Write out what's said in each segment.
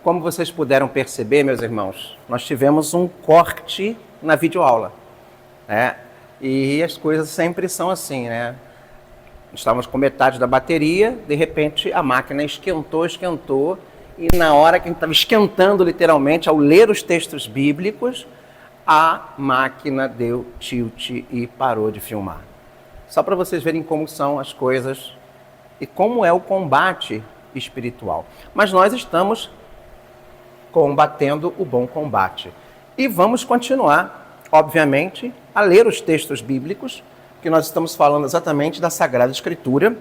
como vocês puderam perceber, meus irmãos, nós tivemos um corte na videoaula, né? E as coisas sempre são assim, né? Estávamos com metade da bateria, de repente a máquina esquentou, e na hora que a gente estava esquentando literalmente, ao ler os textos bíblicos, a máquina deu tilt e parou de filmar. Só para vocês verem como são as coisas e como é o combate espiritual. Mas nós estamos combatendo o bom combate. E vamos continuar, obviamente, a ler os textos bíblicos, que nós estamos falando exatamente da Sagrada Escritura,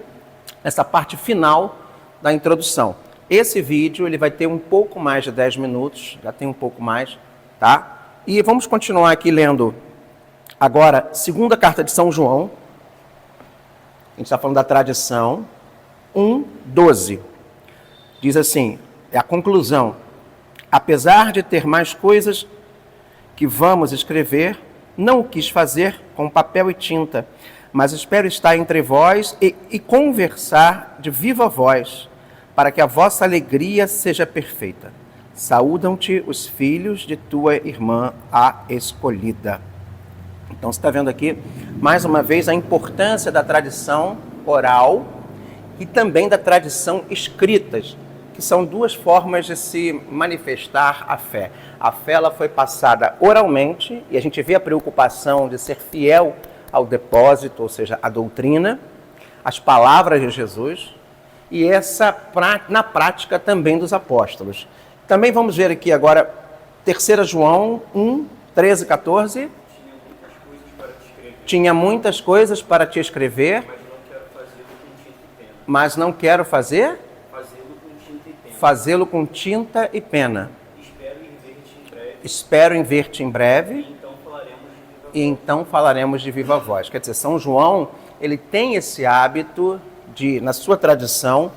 essa parte final da introdução. Esse vídeo ele vai ter um pouco mais de 10 minutos, já tem um pouco mais, tá? E vamos continuar aqui lendo agora, segunda carta de São João. A gente está falando da tradição. 1:12. Diz assim, é a conclusão. Apesar de ter mais coisas que vamos escrever, não o quis fazer com papel e tinta, mas espero estar entre vós e conversar de viva voz, para que a vossa alegria seja perfeita. Saúdam-te os filhos de tua irmã, a escolhida. Então você está vendo aqui, mais uma vez, a importância da tradição oral e também da tradição escritas, que são duas formas de se manifestar a fé. A fé ela foi passada oralmente, e a gente vê a preocupação de ser fiel ao depósito, ou seja, a doutrina, as palavras de Jesus, e essa na prática também dos apóstolos. Também vamos ver aqui agora, 3 João 1:13, 14. Tinha muitas coisas para te escrever, mas não quero fazer fazê-lo com tinta e pena. Espero em ver-te em breve. E então falaremos de viva voz. Quer dizer, São João, ele tem esse hábito de, na sua tradição,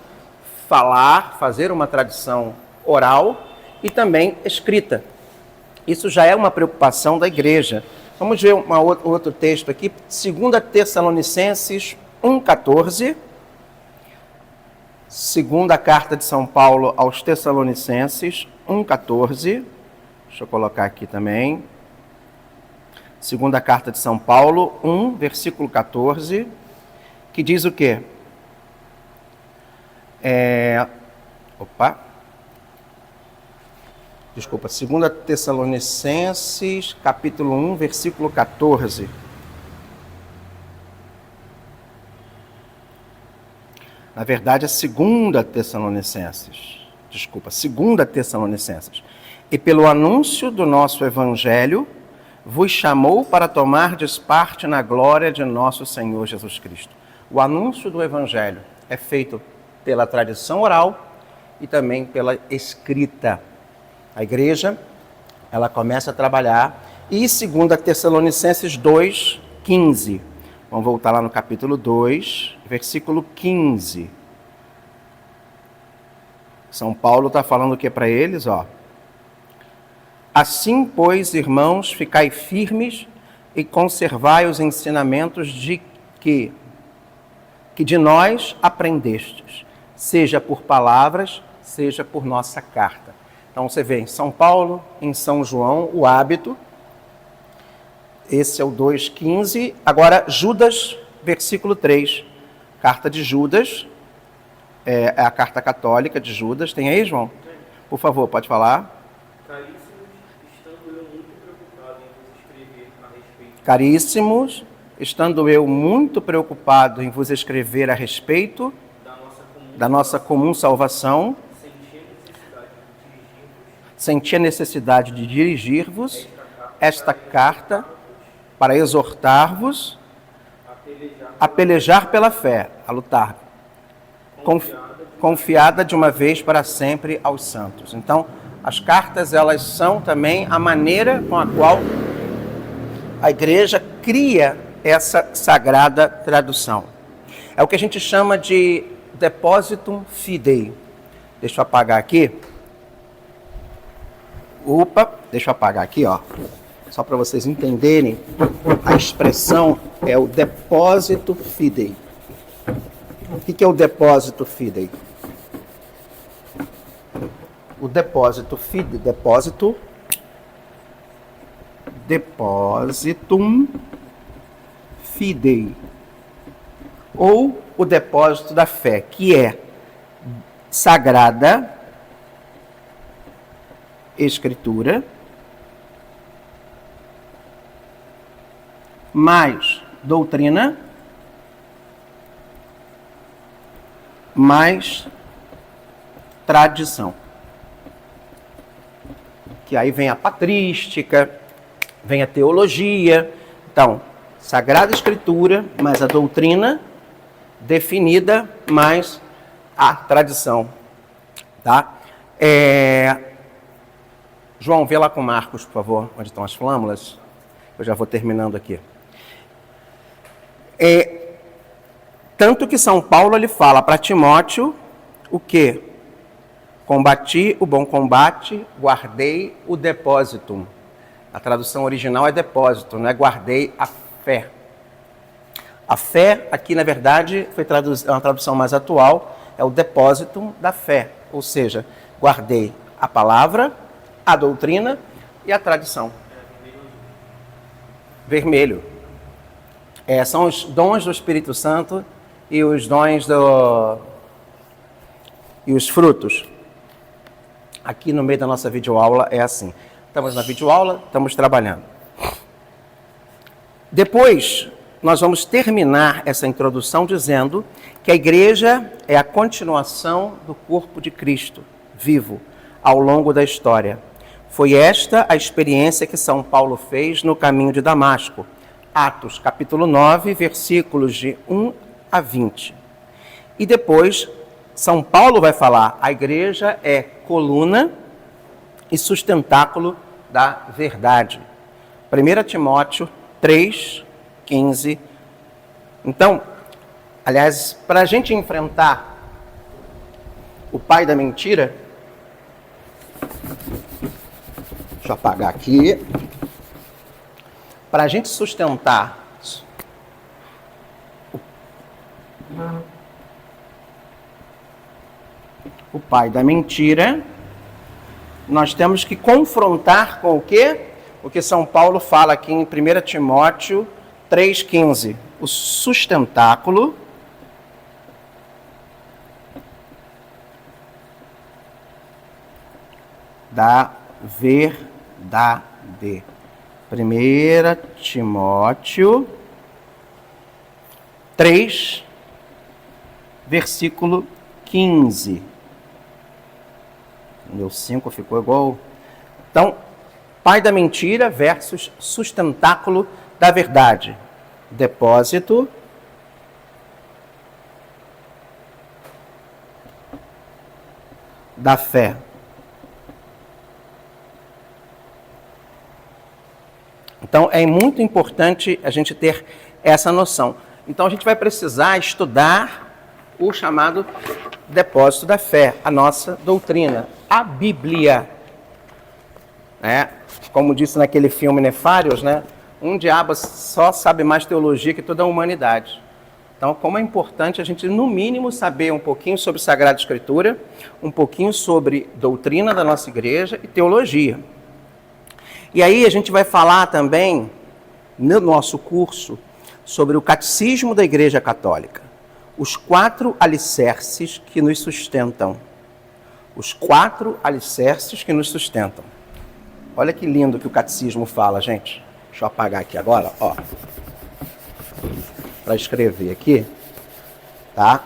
fazer uma tradição oral e também escrita. Isso já é uma preocupação da igreja. Vamos ver outro texto aqui, 2 Tessalonicenses 1:14. Segunda carta de São Paulo aos Tessalonicenses 1:14. Deixa eu colocar aqui também. Segunda carta de São Paulo 1, versículo 14, que diz o quê? Desculpa, 2 Tessalonicenses, capítulo 1, versículo 14. Na verdade, é 2 Tessalonicenses. Desculpa, 2 Tessalonicenses. E pelo anúncio do nosso evangelho, vos chamou para tomardes parte na glória de nosso Senhor Jesus Cristo. O anúncio do evangelho é feito pela tradição oral e também pela escrita. A igreja, ela começa a trabalhar. E 2 Tessalonicenses 2:15. Vamos voltar lá no capítulo 2, versículo 15. São Paulo está falando o que para eles? Assim, pois, irmãos, ficai firmes e conservai os ensinamentos que de nós aprendestes, seja por palavras, seja por nossa carta. Então você vê em São Paulo, em São João, o hábito. Esse é o 2:15. Agora, Judas, versículo 3. Carta de Judas, é a carta católica de Judas. Tem aí, João? Por favor, pode falar. Caríssimos, estando eu muito preocupado em vos escrever a respeito da nossa comum salvação, senti a necessidade de dirigir-vos esta carta para exortar-vos a pelejar pela fé, a lutar, confiada de uma vez para sempre aos santos. Então, as cartas, elas são também a maneira com a qual a igreja cria essa sagrada tradução. É o que a gente chama de depositum fidei. Deixa eu apagar aqui. Deixa eu apagar aqui, só para vocês entenderem. A expressão é o depósito fidei. O que é o depósito fidei? o depositum fidei, ou o depósito da fé, que é Sagrada Escritura, mais doutrina, mais tradição. Que aí vem a patrística, vem a teologia. Então, Sagrada Escritura, mais a doutrina definida, mais a tradição. Tá? João, vê lá com Marcos, por favor, onde estão as flâmulas. Eu já vou terminando aqui. Tanto que São Paulo ele fala para Timóteo o quê? Combati o bom combate, guardei o depósito. A tradução original é depósito, não é guardei a fé. A fé, aqui na verdade, é uma tradução mais atual, é o depósito da fé. Ou seja, guardei a palavra, a doutrina e a tradição. Vermelho. São os dons do Espírito Santo e os dons e os frutos. Aqui no meio da nossa videoaula é assim. Estamos na videoaula, estamos trabalhando. Depois, nós vamos terminar essa introdução dizendo que a igreja é a continuação do corpo de Cristo, vivo, ao longo da história. Foi esta a experiência que São Paulo fez no caminho de Damasco. Atos, capítulo 9, versículos de 1 a 20. E depois, São Paulo vai falar, a igreja é coluna e sustentáculo da verdade. 1 Timóteo 3, 15. Então, aliás, para a gente enfrentar o pai da mentira, deixa eu apagar aqui, para a gente sustentar o pai da mentira, nós temos que confrontar com o quê? O que São Paulo fala aqui em 1 Timóteo 3,15. O sustentáculo da verdade. 1 Timóteo 3, versículo 15. O meu 5 ficou igual. Então, pai da mentira versus sustentáculo da verdade. Depósito da fé. Então, é muito importante a gente ter essa noção. Então, a gente vai precisar estudar o chamado depósito da fé, a nossa doutrina, a Bíblia. Como disse naquele filme Nefários, um diabo só sabe mais teologia que toda a humanidade. Então, como é importante a gente, no mínimo, saber um pouquinho sobre Sagrada Escritura, um pouquinho sobre doutrina da nossa igreja e teologia. E aí a gente vai falar também, no nosso curso, sobre o Catecismo da Igreja Católica. Os 4 alicerces que nos sustentam. Os 4 alicerces que nos sustentam. Olha que lindo que o Catecismo fala, gente. Deixa eu apagar aqui agora, ó. Para escrever aqui, tá?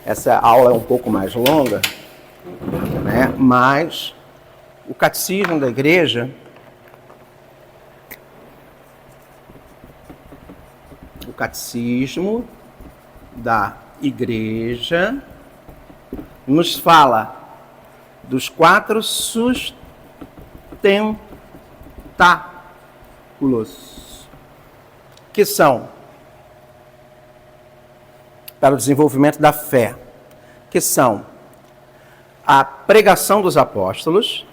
Essa aula é um pouco mais longa, mas o Catecismo da Igreja, nos fala dos 4 sustentáculos, que são para o desenvolvimento da fé, que são a pregação dos apóstolos,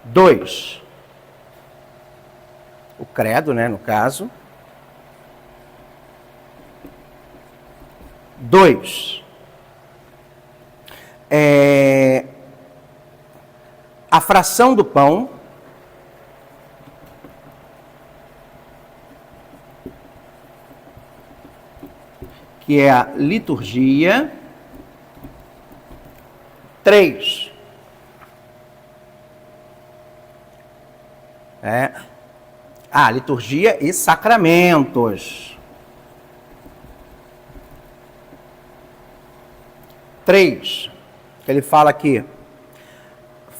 dois, o credo, no caso. 2. A fração do pão. Que é a liturgia. 3. Liturgia e sacramentos. 3. Que ele fala aqui.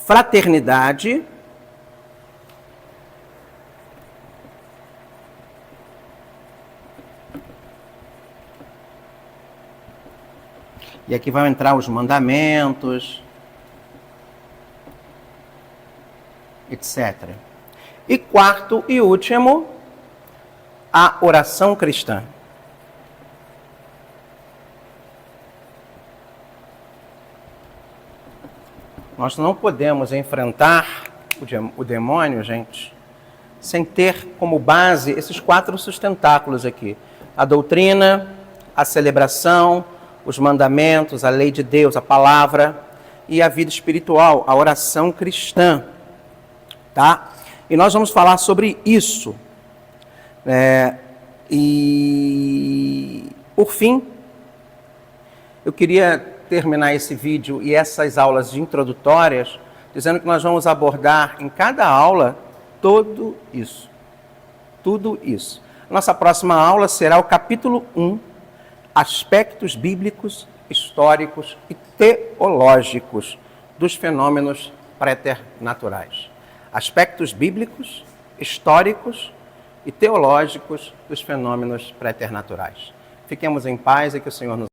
Fraternidade. E aqui vão entrar os mandamentos, etc. E quarto e último, a oração cristã. Nós não podemos enfrentar o demônio, gente, sem ter como base esses 4 sustentáculos aqui. A doutrina, a celebração, os mandamentos, a lei de Deus, a palavra e a vida espiritual, a oração cristã, tá? E nós vamos falar sobre isso. E, por fim, eu queria terminar esse vídeo e essas aulas introdutórias dizendo que nós vamos abordar em cada aula tudo isso. Tudo isso. Nossa próxima aula será o capítulo 1, aspectos bíblicos, históricos e teológicos dos fenômenos preternaturais. Aspectos bíblicos, históricos e teológicos dos fenômenos preternaturais. Fiquemos em paz e que o Senhor nos